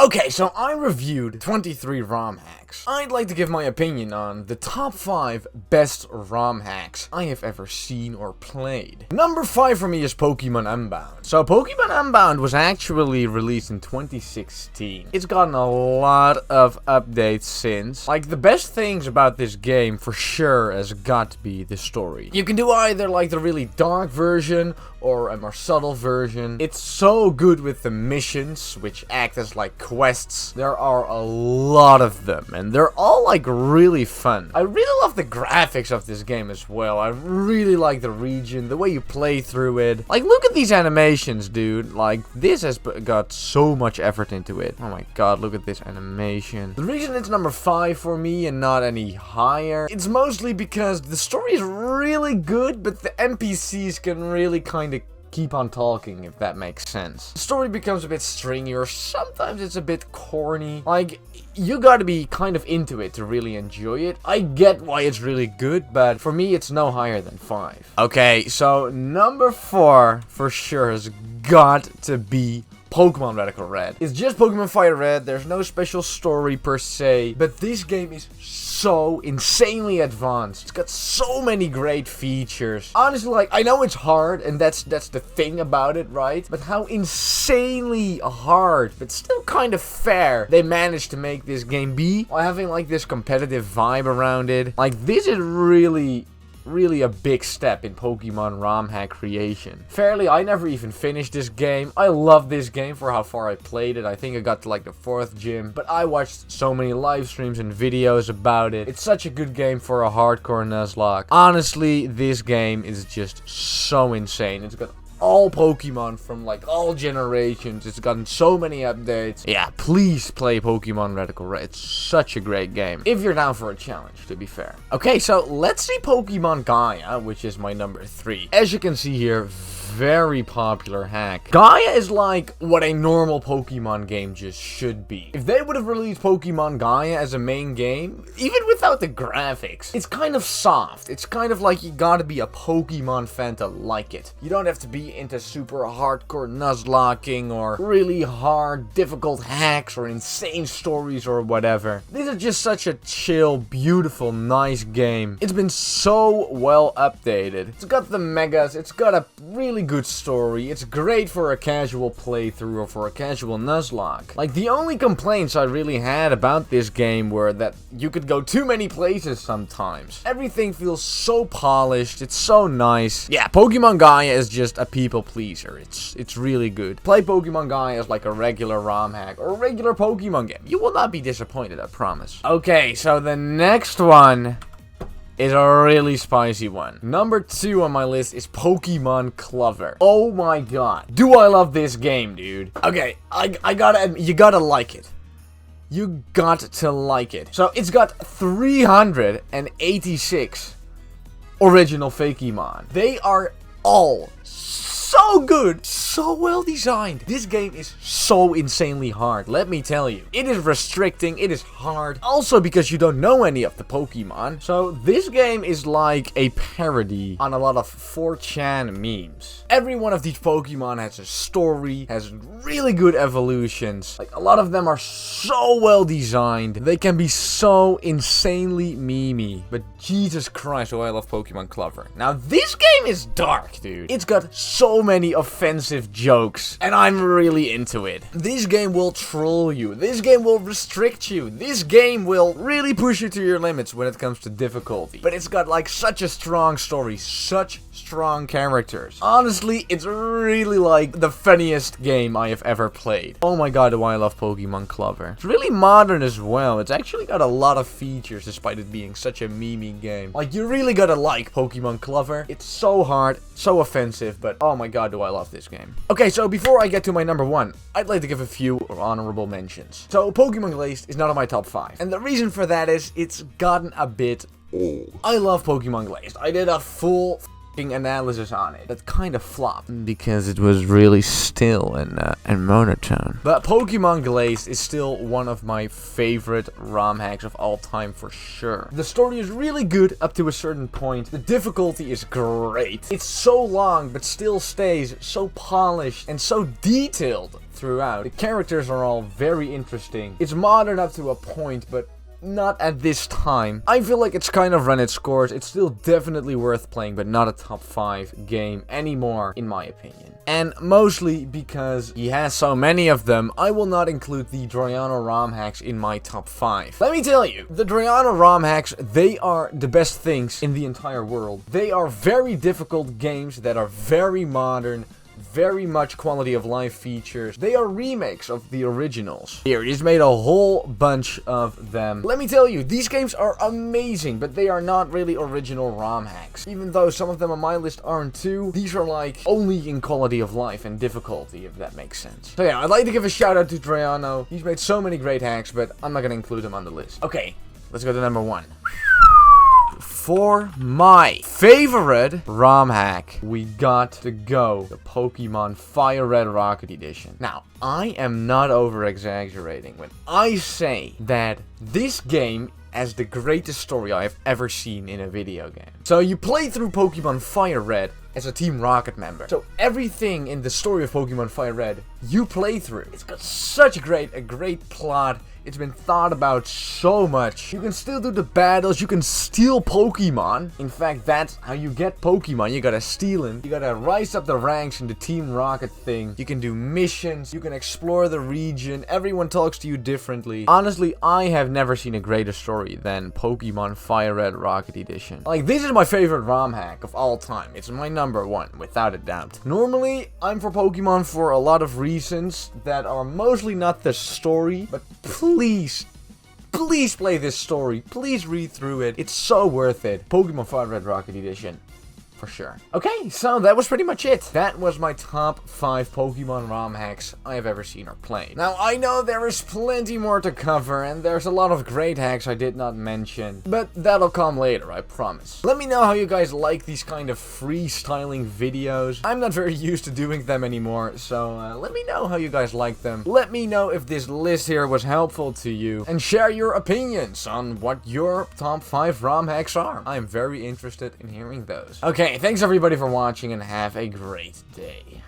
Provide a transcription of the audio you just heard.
Okay, so I reviewed 23 ROM hacks. I'd like to give my opinion on the top 5 best ROM hacks I have ever seen or played. Number 5 for me is Pokemon Unbound. So Pokemon Unbound was actually released in 2016. It's gotten a lot of updates since. Like, the best things about this game for sure has got to be the story. You can do either like the really dark version or a more subtle version. It's so good with the missions, which act as like quests. There are a lot of them, and they're all like really fun. I really love the graphics of this game as well. I really like the region, the way you play through it. Like, look at these animations, dude. Like, this has got so much effort into it. Oh my god, look at this animation. The reason it's number 5 for me and not any higher, it's mostly because the story is really good, but the NPCs can really kind of keep on talking, if that makes sense. The story becomes a bit stringy, or sometimes it's a bit corny. Like, you gotta be kind of into it to really enjoy it. I get why it's really good, but for me, it's no higher than 5. Okay, so number 4 for sure has got to be Pokemon Radical Red. It's just Pokemon Fire Red, there's no special story per se, but this game is so insanely advanced. It's got so many great features. Honestly, like, I know it's hard, and that's the thing about it, right? But how insanely hard, but still kind of fair, they managed to make this game be, while having like this competitive vibe around it. Like, this is really a big step in Pokemon ROM hack creation. Fairly, I never even finished this game. I love this game for how far I played it. I think I got to like the 4th gym, but I watched so many live streams and videos about it. It's such a good game for a hardcore Nuzlocke. Honestly, this game is just so insane. It's got all Pokemon from like all generations. It's gotten so many updates. Yeah, please play Pokemon Radical Red. It's such a great game. If you're down for a challenge, to be fair. Okay, so let's see Pokemon Gaia, which is my number 3. As you can see here, very popular hack. Gaia is like what a normal Pokemon game just should be. If they would have released Pokemon Gaia as a main game, even without the graphics, it's kind of soft. It's kind of like you gotta be a Pokemon fan to like it. You don't have to be into super hardcore Nuzlocking or really hard, difficult hacks or insane stories or whatever. This is just such a chill, beautiful, nice game. It's been so well updated. It's got the megas, it's got a really good story. It's great for a casual playthrough or for a casual Nuzlocke. Like, the only complaints I really had about this game were that you could go too many places sometimes. Everything feels so polished. It's so nice. Yeah, Pokemon Gaia is just a people pleaser. It's really good. Play Pokemon Gaia as like a regular ROM hack or a regular Pokemon game. You will not be disappointed, I promise. Okay, so the next one is a really spicy one. Number 2 on my list is Pokemon Clover. Oh my god. Do I love this game, dude. Okay, I gotta admit, you gotta like it. You got to like it. So it's got 386 original Fakemon. They are all so good, so well designed. This game is so insanely hard, let me tell you. It is restricting, it is hard, also because you don't know any of the Pokemon. So this game is like a parody on a lot of 4chan memes. Every one of these Pokemon has a story, has really good evolutions. Like, a lot of them are so well designed. They can be so insanely memey. But Jesus Christ, oh, I love Pokemon Clover. Now, this game is dark, dude. It's got so many offensive jokes, and I'm really into it. This game will troll you. This game will restrict you. This game will really push you to your limits when it comes to difficulty. But it's got like such a strong story, such strong characters. Honestly, it's really like the funniest game I have ever played. Oh my god, do I love Pokemon Clover. It's really modern as well. It's actually got a lot of features despite it being such a memey game. Like, you really gotta like Pokemon Clover. It's so hard, so offensive, but oh my god, do I love this game. Okay, so before I get to my number 1, I'd like to give a few honorable mentions. So Pokemon Glazed is not on my top 5. And the reason for that is it's gotten a bit old. I love Pokemon Glazed. I did a full analysis on it that kind of flopped because it was really still and monotone. But Pokemon Glazed is still one of my favorite ROM hacks of all time for sure. The story is really good up to a certain point. The difficulty is great. It's so long but still stays so polished and so detailed throughout. The characters are all very interesting. It's modern up to a point, but not at this time. I feel like it's kind of run its course. It's still definitely worth playing, but not a top 5 game anymore, in my opinion. And mostly because he has so many of them, I will not include the Drayano ROM hacks in my top 5. Let me tell you, the Drayano ROM hacks, they are the best things in the entire world. They are very difficult games that are very modern, very much quality of life features. They are remakes of the originals. Here, he's made a whole bunch of them. Let me tell you, these games are amazing, but they are not really original ROM hacks. Even though some of them on my list aren't too, these are like only in quality of life and difficulty, if that makes sense. So yeah, I'd like to give a shout out to Drayano. He's made so many great hacks, but I'm not gonna include him on the list. Okay, let's go to number 1. For my favorite ROM hack, we got to go the Pokemon Fire Red Rocket Edition. Now, I am not over-exaggerating when I say that this game has the greatest story I have ever seen in a video game. So you play through Pokemon Fire Red as a Team Rocket member. So everything in the story of Pokemon Fire Red, you play through. It's got such a great plot. It's been thought about so much. You can still do the battles. You can steal Pokemon. In fact, that's how you get Pokemon. You gotta steal them. You gotta rise up the ranks in the Team Rocket thing. You can do missions. You can explore the region. Everyone talks to you differently. Honestly, I have never seen a greater story than Pokemon Fire Red Rocket Edition. Like, this is my favorite ROM hack of all time. It's my number 1, without a doubt. Normally, I'm for Pokemon for a lot of reasons that are mostly not the story, but please play this story. Please read through it. It's so worth it. Pokemon Fire Red Rocket Edition. For sure. Okay, so that was pretty much it. That was my top 5 Pokemon ROM hacks I have ever seen or played. Now, I know there is plenty more to cover, and there's a lot of great hacks I did not mention, but that'll come later, I promise. Let me know how you guys like these kind of freestyling videos. I'm not very used to doing them anymore, so let me know how you guys like them. Let me know if this list here was helpful to you, and share your opinions on what your top 5 ROM hacks are. I'm very interested in hearing those. Okay, thanks everybody for watching, and have a great day.